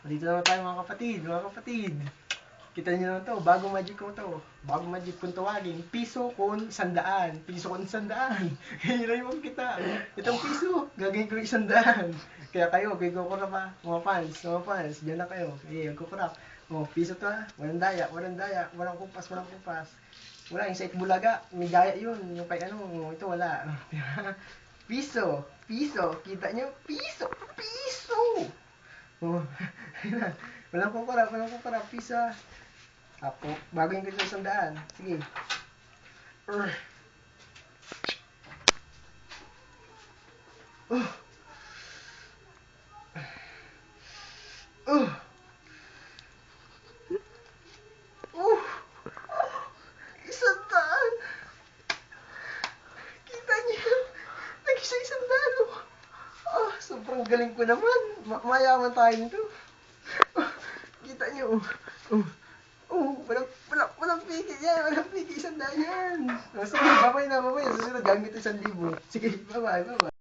Dito naman tayo mga kapatid, mga kapatid. Kita niyo naman to, bagong magic ko to. Bagong magic kung tawagin, piso kun 100. Piso kun 100. Hirap mo kita. Itong piso, gagawin ko 100. Kaya kayo, kukura pa. Mga fans, dyan na kayo. Kukura. Piso to ha. Walang daya, walang daya. Walang kupas, walang kupas. Wala, yung sa Itbulaga, may gaya yun. Yung kay ano, ito wala. Piso, piso. Kita nyo? Piso, piso. Oh, walang kukura, walang kukura. Piso ha. Ako, bago yung gusto 100. Sige. Uh. Uh. Uh. Uh. 100. Kita niyo? Nag-isa 100. Sobrang galing ko naman. Mayaman tayo nito. Kita niyo? Walang pigi yan. Walang pigi 100 yan. Sige, babay na. Susunod, gamit 1,000. Sige, bye-bye.